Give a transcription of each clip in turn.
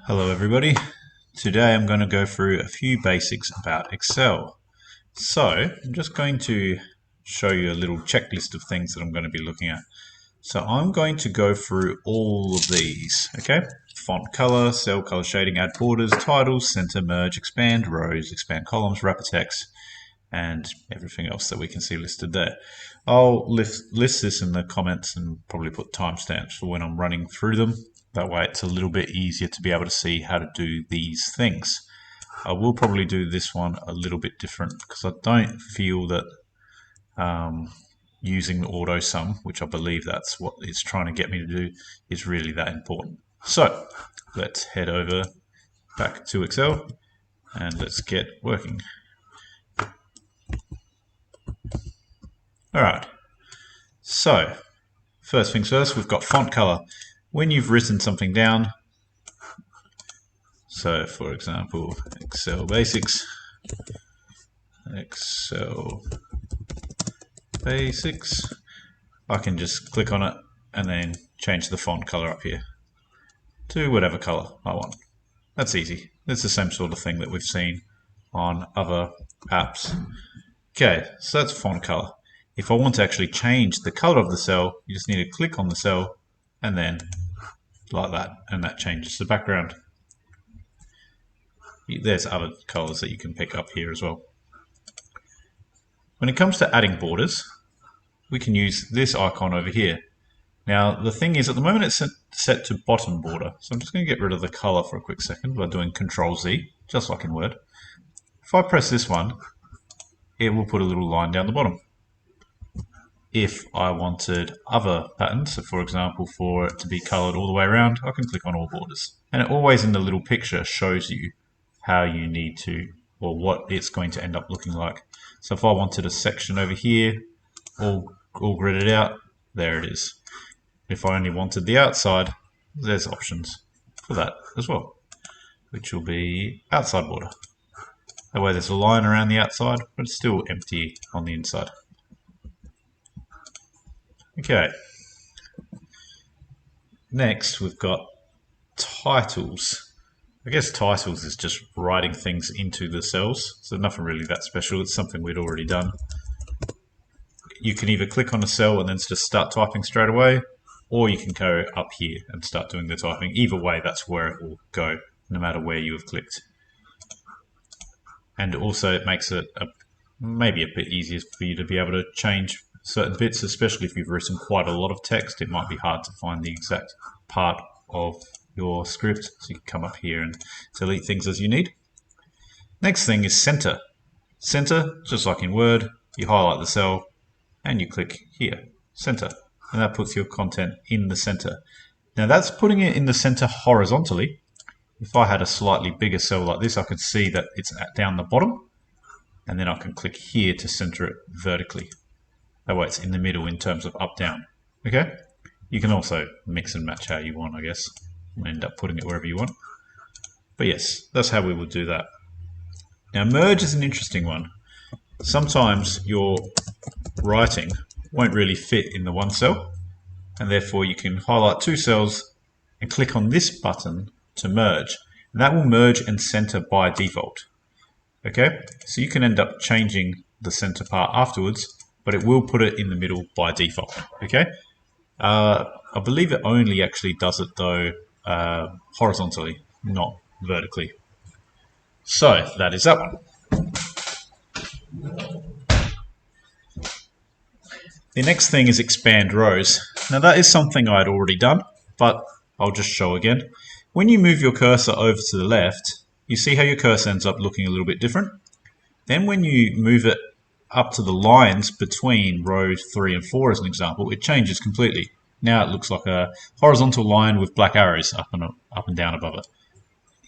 Hello everybody. Today I'm going to go through a few basics about Excel. So I'm just going to show you a little checklist of things that I'm going to be looking at. So I'm going to go through all of these, okay? Font color, cell color shading, add borders, titles, center, merge, expand rows, expand columns, wrapper text, and everything else that we can see listed there. I'll list this in the comments and probably put timestamps for when I'm running through them. That way it's a little bit easier to be able to see how to do these things. I will probably do this one a little bit different because I don't feel that using the auto sum, which I believe that's what it's trying to get me to do, is really that important. So let's head over back to Excel and let's get working. Alright, so first things first, we've got font color. When you've written something down, so for example, Excel Basics, I can just click on it and then change the font color up here to whatever color I want. That's easy. It's the same sort of thing that we've seen on other apps. Okay, so that's font color. If I want to actually change the color of the cell, you just need to click on the cell and then like that, and that changes the background. There's other colors that you can pick up here as well. When it comes to adding borders, we can use this icon over here. Now the thing is, at the moment it's set to bottom border, so I'm just going to get rid of the color for a quick second by doing Control-Z, just like in Word. If I press this one, it will put a little line down the bottom. If I wanted other patterns, so for example for it to be colored all the way around, I can click on all borders. And it always in the little picture shows you how you need to, or what it's going to end up looking like. So if I wanted a section over here, all gridded out, there it is. If I only wanted the outside, there's options for that as well, which will be outside border. That way there's a line around the outside, but it's still empty on the inside. Okay, next we've got titles. I guess titles is just writing things into the cells, so nothing really that special. It's something we'd already done. You can either click on a cell and then just start typing straight away, or you can go up here and start doing the typing. Either way, that's where it will go, no matter where you have clicked. And also it makes it maybe a bit easier for you to be able to change certain bits, especially if you've written quite a lot of text. It might be hard to find the exact part of your script, so you can come up here and delete things as you need. Next thing is center. Center, just like in Word, you highlight the cell and you click here, center, and that puts your content in the center. Now that's putting it in the center horizontally. If I had a slightly bigger cell like this, I could see that it's down the bottom, and then I can click here to center it vertically. That way it's in the middle in terms of up, down. Okay? You can also mix and match how you want, I guess, and end up putting it wherever you want. But yes, that's how we would do that. Now merge is an interesting one. Sometimes your writing won't really fit in the one cell, and therefore you can highlight two cells and click on this button to merge. And that will merge and center by default. Okay? So you can end up changing the center part afterwards, but it will put it in the middle by default. Okay, I believe it only actually does it though horizontally, not vertically. So that is that one. The next thing is expand rows. Now that is something I had already done, but I'll just show again. When you move your cursor over to the left, you see how your cursor ends up looking a little bit different. Then when you move it up to the lines between rows 3 and 4 as an example, it changes completely. Now it looks like a horizontal line with black arrows up and down above it.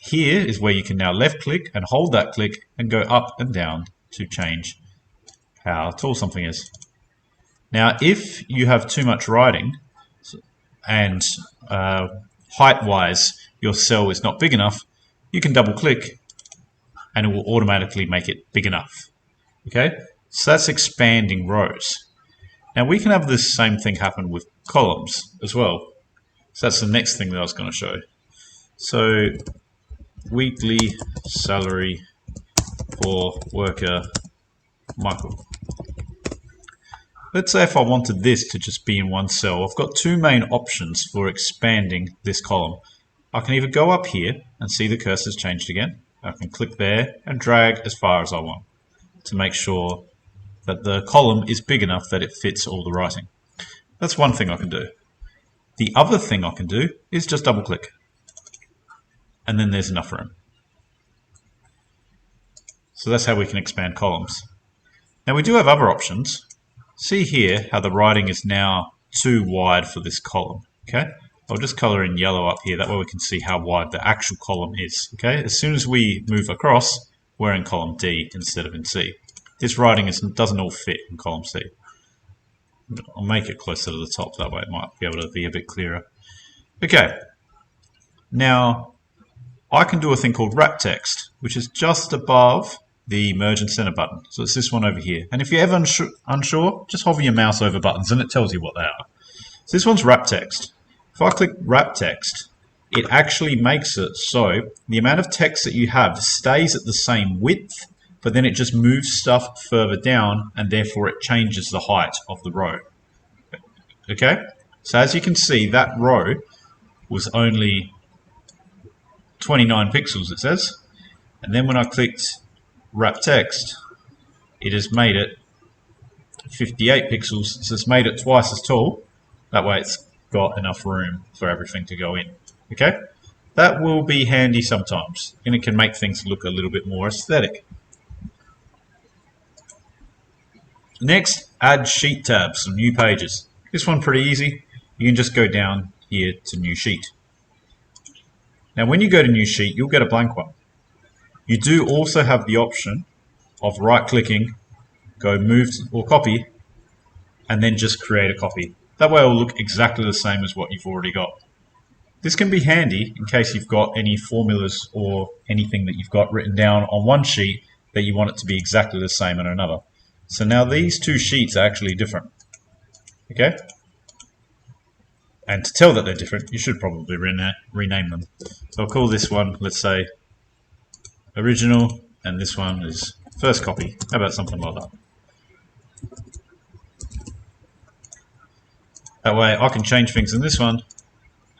Here is where you can now left click and hold that click and go up and down to change how tall something is. Now if you have too much writing and height wise your cell is not big enough, you can double click and it will automatically make it big enough. Okay? So that's expanding rows. Now we can have this same thing happen with columns as well. So that's the next thing that I was going to show. So weekly salary for worker Michael. Let's say if I wanted this to just be in one cell, I've got two main options for expanding this column. I can either go up here and see the cursor's changed again. I can click there and drag as far as I want to make sure that the column is big enough that it fits all the writing. That's one thing I can do. The other thing I can do is just double click, and then there's enough room. So that's how we can expand columns. Now we do have other options. See here how the writing is now too wide for this column. Okay, I'll just color in yellow up here, that way we can see how wide the actual column is. Okay, as soon as we move across, we're in column D instead of in C. This writing doesn't all fit in column C. I'll make it closer to the top, that way it might be able to be a bit clearer. Okay, now I can do a thing called wrap text, which is just above the merge and center button. So it's this one over here. And if you're ever unsure, just hover your mouse over buttons and it tells you what they are. So this one's wrap text. If I click wrap text, it actually makes it so the amount of text that you have stays at the same width, but then it just moves stuff further down and therefore it changes the height of the row. Okay? So as you can see, that row was only 29 pixels, it says. And then when I clicked wrap text, it has made it 58 pixels, so it's made it twice as tall. That way it's got enough room for everything to go in. Okay? That will be handy sometimes, and it can make things look a little bit more aesthetic. Next, add sheet tabs and new pages. This one pretty easy. You can just go down here to new sheet. Now when you go to new sheet, you'll get a blank one. You do also have the option of right clicking, go move or copy, and then just create a copy. That way it will look exactly the same as what you've already got. This can be handy in case you've got any formulas or anything that you've got written down on one sheet that you want it to be exactly the same on another. So now these two sheets are actually different. Okay? And to tell that they're different, you should probably rename them. So I'll call this one, let's say, original, and this one is first copy. How about something like that? That way I can change things in this one,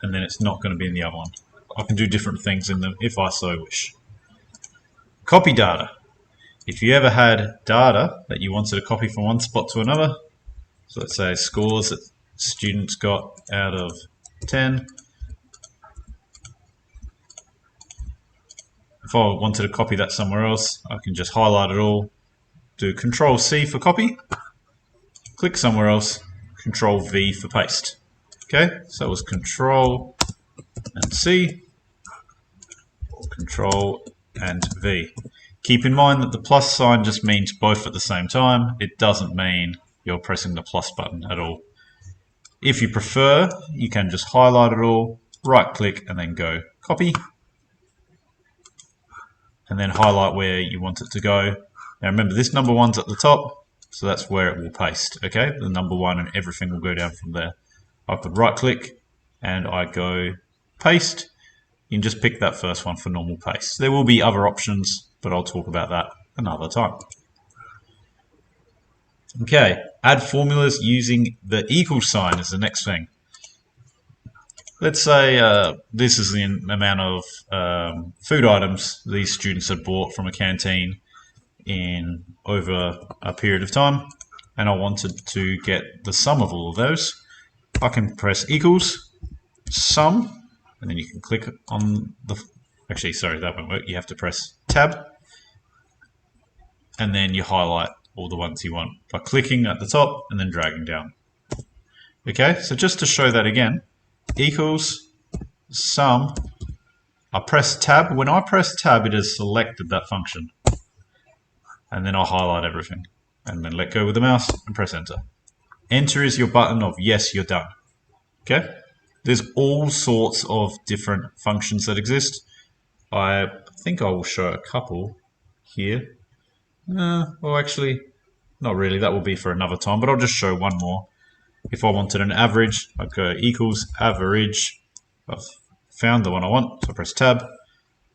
and then it's not going to be in the other one. I can do different things in them if I so wish. Copy data. If you ever had data that you wanted to copy from one spot to another, so let's say scores that students got out of 10. If I wanted to copy that somewhere else, I can just highlight it all, do Control C for copy, click somewhere else, Control V for paste. Okay, so it was Control and C, or Control and V. Keep in mind that the plus sign just means both at the same time. It doesn't mean you're pressing the plus button at all. If you prefer, you can just highlight it all, right click, and then go copy. And then highlight where you want it to go. Now remember, this number one's at the top, so that's where it will paste. Okay, the number one and everything will go down from there. I could right click and I go paste. You can just pick that first one for normal paste. There will be other options, but I'll talk about that another time. Okay, add formulas using the equal sign is the next thing. Let's say this is the amount of food items these students had bought from a canteen in over a period of time, and I wanted to get the sum of all of those. I can press equals sum, and then you can click on the, actually sorry, that won't work, you have to press tab, and then you highlight all the ones you want by clicking at the top and then dragging down. Okay, so just to show that again, equals sum, I press tab. When I press tab, it has selected that function, and then I'll highlight everything and then let go with the mouse and press enter. Enter is your button of yes, you're done. Okay, there's all sorts of different functions that exist. I think I will show a couple here. Well, actually, not really. That will be for another time, but I'll just show one more. If I wanted an average, I'd go equals average. I've found the one I want, so I press tab.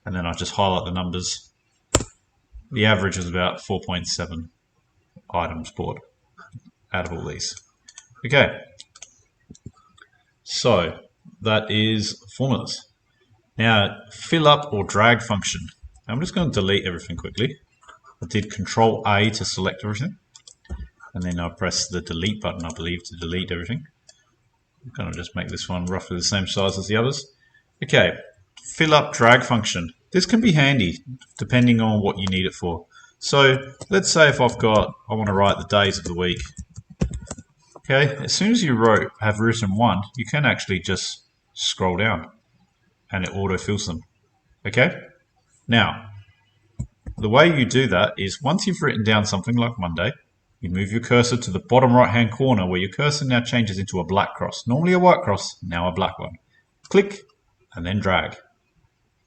and then I just highlight the numbers. The average was about 4.7 items bought out of all these. Okay, so that is formulas. Now, fill up or drag function. I'm just going to delete everything quickly. I did Control A to select everything, and then I press the delete button, I believe, to delete everything. I'm going to just make this one roughly the same size as the others. Okay, fill up drag function. This can be handy depending on what you need it for. So let's say if I want to write the days of the week. Okay, as soon as you have written one, you can actually just scroll down and it autofills them. Okay, now the way you do that is once you've written down something like Monday, you move your cursor to the bottom right hand corner where your cursor now changes into a black cross. Normally a white cross, now a black one. Click and then drag.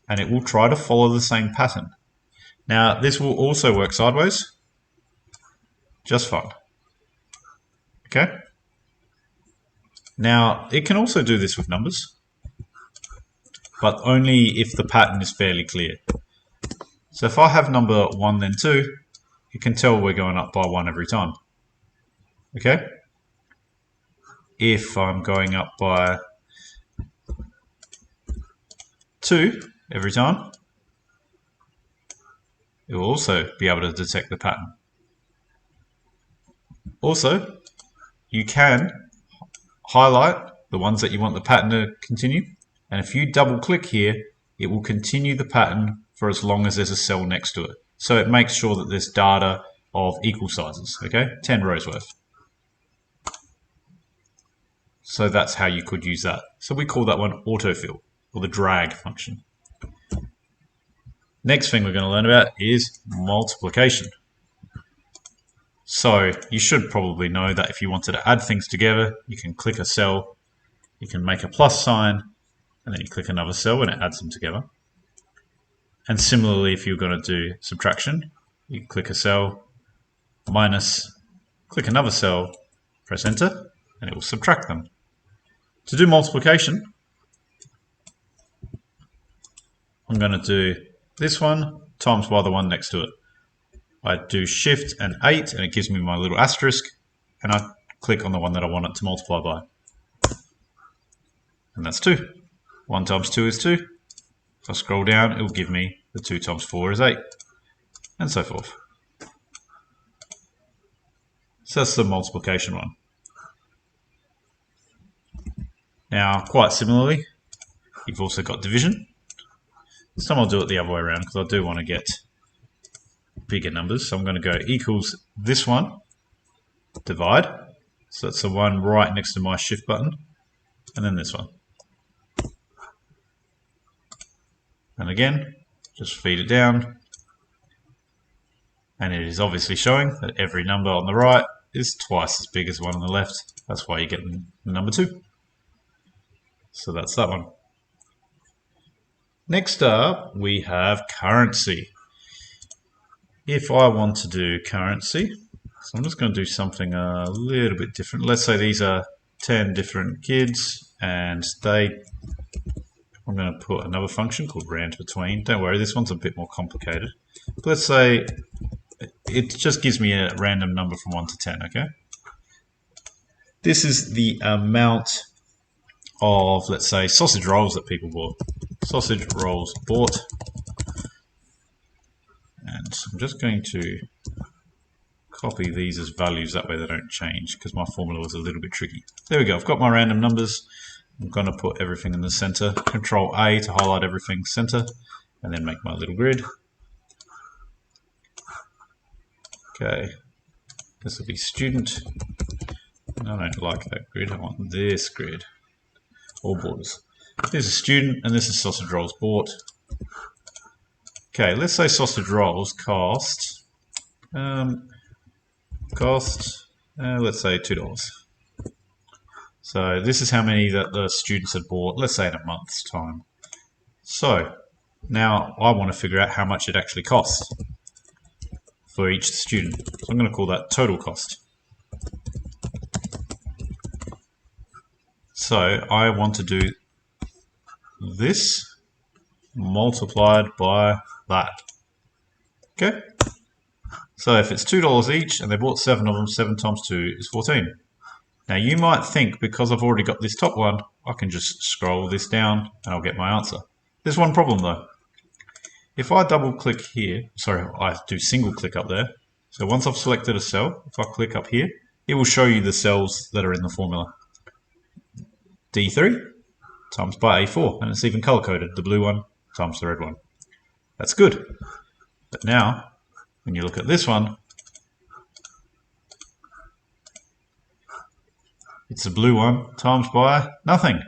And it will try to follow the same pattern. Now this will also work sideways. Just fine. Okay. Now it can also do this with numbers, but only if the pattern is fairly clear. So if I have number 1 then 2, you can tell we're going up by 1 every time. Okay? If I'm going up by 2 every time, it will also be able to detect the pattern. Also, you can highlight the ones that you want the pattern to continue, and if you double click here, it will continue the pattern for as long as there's a cell next to it. So it makes sure that there's data of equal sizes, okay? 10 rows worth. So that's how you could use that. So we call that one autofill, or the drag function. Next thing we're going to learn about is multiplication. So you should probably know that if you wanted to add things together, you can click a cell, you can make a plus sign, and then you click another cell and it adds them together. And similarly, if you're going to do subtraction, you click a cell, minus, click another cell, press enter, and it will subtract them. To do multiplication, I'm going to do this one times by the one next to it. I do Shift and 8, and it gives me my little asterisk, and I click on the one that I want it to multiply by. And that's 2. 1 times 2 is 2. If I scroll down, it will give me the 2 times 4 is 8, and so forth. So that's the multiplication one. Now, quite similarly, you've also got division. This time I'll do it the other way around because I do want to get bigger numbers. So I'm going to go equals this one, divide. So that's the one right next to my shift button, and then this one. And again, just feed it down. And it is obviously showing that every number on the right is twice as big as the one on the left. That's why you get the number 2. So that's that one. Next up, we have currency. If I want to do currency, so I'm just going to do something a little bit different. Let's say these are 10 different kids, and I'm going to put another function called round between. Don't worry, this one's a bit more complicated. But let's say it just gives me a random number from 1 to 10, okay? This is the amount of, let's say, sausage rolls that people bought. Sausage rolls bought. And I'm just going to copy these as values, that way they don't change, because my formula was a little bit tricky. There we go, I've got my random numbers. I'm going to put everything in the center. Control A to highlight everything center, and then make my little grid. Okay, this will be student. I don't like that grid, I want this grid. All borders. This is student, and this is sausage rolls bought. Okay, let's say sausage rolls cost, let's say $2. So this is how many that the students had bought, let's say in a month's time. So now I want to figure out how much it actually costs for each student. So I'm going to call that total cost. So I want to do this multiplied by that. Okay? So if it's $2 each and they bought 7 of them, 7 times 2 is 14. Now you might think because I've already got this top one, I can just scroll this down and I'll get my answer. There's one problem though. If I double click here, sorry, I do single click up there. So once I've selected a cell, if I click up here, it will show you the cells that are in the formula. D3 times by A4, and it's even color coded, the blue one times the red one. That's good. But now, when you look at this one, it's the blue one times by nothing.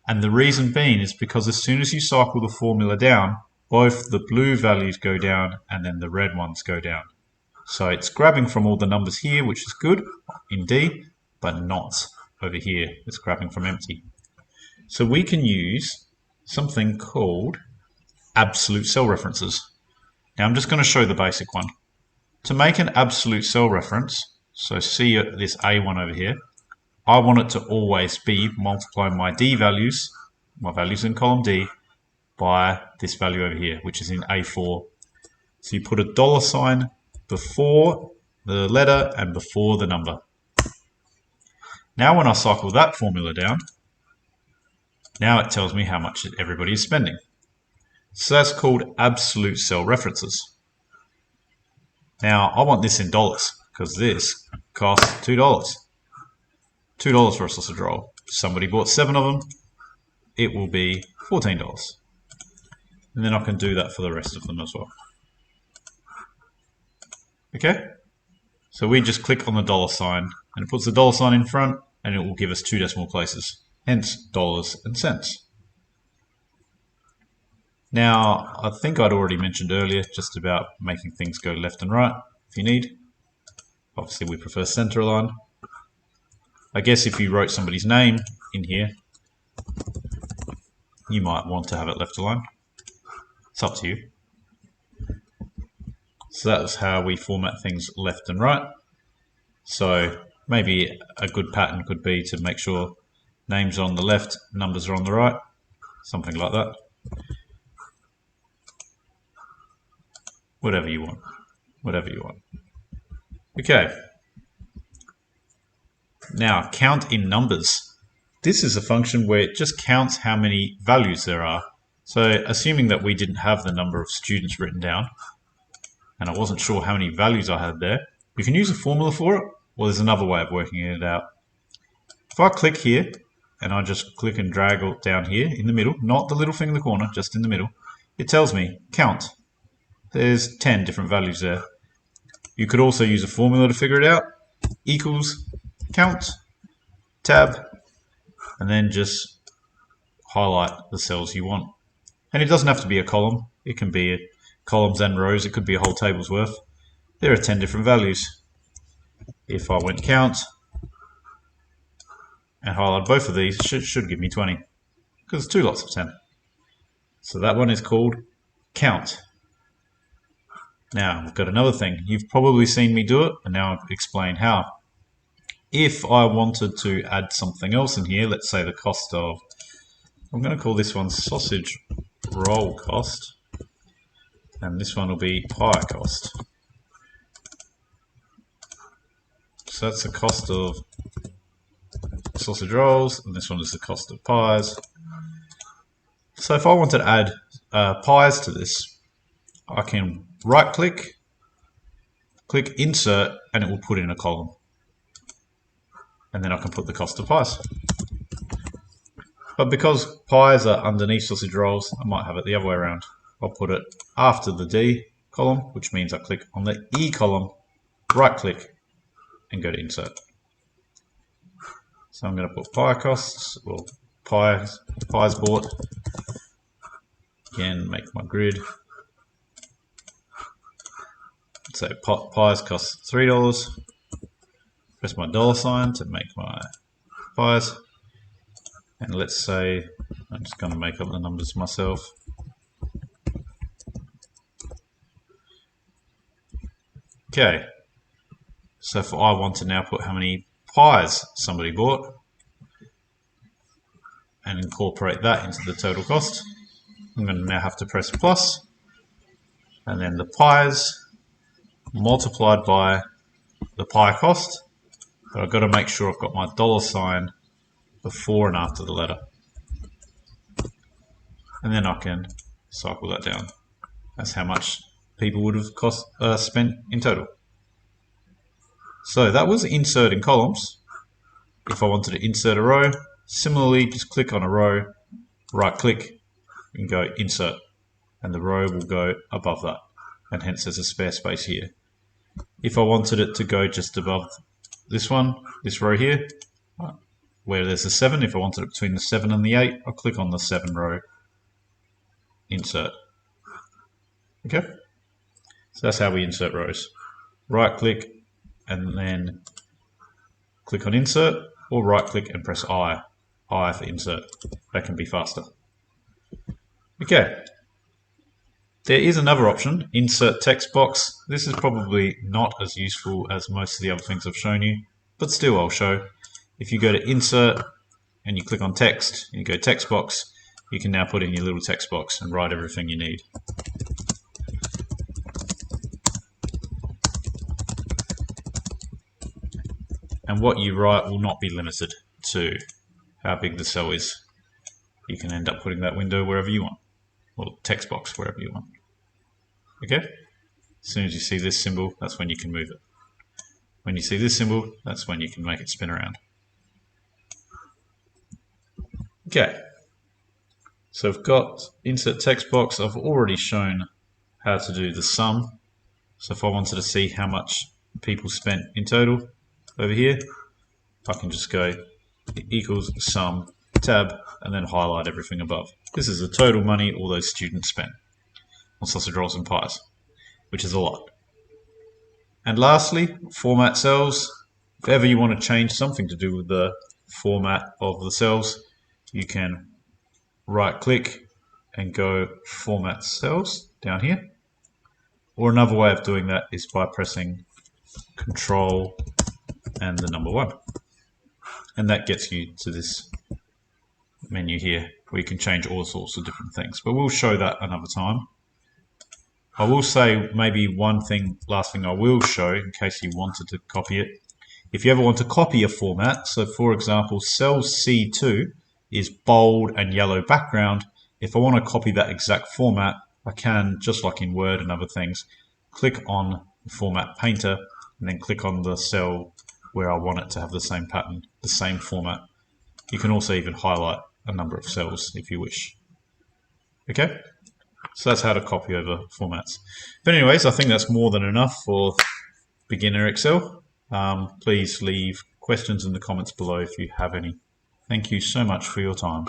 And the reason being is because as soon as you cycle the formula down, both the blue values go down and then the red ones go down. So it's grabbing from all the numbers here, which is good in D, but not over here. It's grabbing from empty. So we can use something called absolute cell references. Now I'm just going to show the basic one. To make an absolute cell reference, so see this A1 over here, I want it to always be multiplying my D values, my values in column D, by this value over here, which is in A4. So you put a $sign before the letter and before the number. Now when I cycle that formula down, now it tells me how much everybody is spending. So that's called absolute cell references. Now I want this in dollars because this costs $2. $2 for a sausage roll. If somebody bought 7 of them, it will be $14. And then I can do that for the rest of them as well. Okay? So we just click on the $sign and it puts the $sign in front and it will give us 2 decimal places, hence dollars and cents. Now, I think I'd already mentioned earlier just about making things go left and right if you need. Obviously we prefer center align. I guess if you wrote somebody's name in here, you might want to have it left aligned. It's up to you. So that's how we format things left and right. So maybe a good pattern could be to make sure names are on the left, numbers are on the right, something like that. Whatever you want. Whatever you want. Okay. Now, count in numbers. This is a function where it just counts how many values there are. So assuming that we didn't have the number of students written down, and I wasn't sure how many values I had there, you can use a formula for it, or there's another way of working it out. If I click here, and I just click and drag it down here in the middle, not the little thing in the corner, just in the middle, it tells me count. There's 10 different values there. You could also use a formula to figure it out. Equals count, tab, and then just highlight the cells you want. And it doesn't have to be a column. It can be columns and rows. It could be a whole table's worth. There are 10 different values. If I went count and highlight both of these, it should give me 20 because it's 2 lots of 10. So that one is called count. Now, we've got another thing. You've probably seen me do it, and now I'll explain how. If I wanted to add something else in here, let's say the cost of, I'm going to call this one sausage roll cost, and this one will be pie cost. So that's the cost of sausage rolls, and this one is the cost of pies. So if I wanted to add pies to this, I can right click, click insert, and it will put in a column. And then I can put the cost of pies. But because pies are underneath sausage rolls, I might have it the other way around. I'll put it after the D column, which means I click on the E column, right click, and go to insert. So I'm going to put pie costs, or pies bought. Again, make my grid. So pies cost $3. Press my $sign to make my pies. And let's say, I'm just going to make up the numbers myself. Okay. So if I want to now put how many pies somebody bought and incorporate that into the total cost, I'm going to now have to press plus, and then the pi's multiplied by the pi cost. But I've got to make sure I've got my $sign before and after the letter. And then I can cycle that down. That's how much people would have spent in total. So that was insert in columns. If I wanted to insert a row, similarly, just click on a row, right click, and go insert. And the row will go above that. And hence there's a spare space here. If I wanted it to go just above this one, this row here, where there's a 7, if I wanted it between the 7 and the 8, I'll click on the 7 row, insert. Okay? So that's how we insert rows. Right click and then click on insert, or right click and press I for insert. That can be faster. Okay. There is another option, insert text box. This is probably not as useful as most of the other things I've shown you, but still I'll show. If you go to insert and you click on text and you go text box, you can now put in your little text box and write everything you need. And what you write will not be limited to how big the cell is. You can end up putting that window wherever you want, or text box wherever you want. Okay? As soon as you see this symbol, that's when you can move it. When you see this symbol, that's when you can make it spin around. Okay. So I've got insert text box. I've already shown how to do the sum. So if I wanted to see how much people spent in total over here, I can just go equals sum, tab, and then highlight everything above. This is the total money all those students spent on sausage rolls and pies, which is a lot. And lastly, format cells. If ever you want to change something to do with the format of the cells, you can right click and go format cells down here. Or another way of doing that is by pressing Control and the number 1. And that gets you to this menu here where you can change all sorts of different things. But we'll show that another time. I will say maybe last thing I will show in case you wanted to copy it. If you ever want to copy a format, so for example, cell C2 is bold and yellow background. If I want to copy that exact format, I can, just like in Word and other things, click on the Format Painter and then click on the cell where I want it to have the same pattern, the same format. You can also even highlight a number of cells if you wish. Okay? So that's how to copy over formats. But anyways, I think that's more than enough for beginner Excel. Please leave questions in the comments below if you have any. Thank you so much for your time.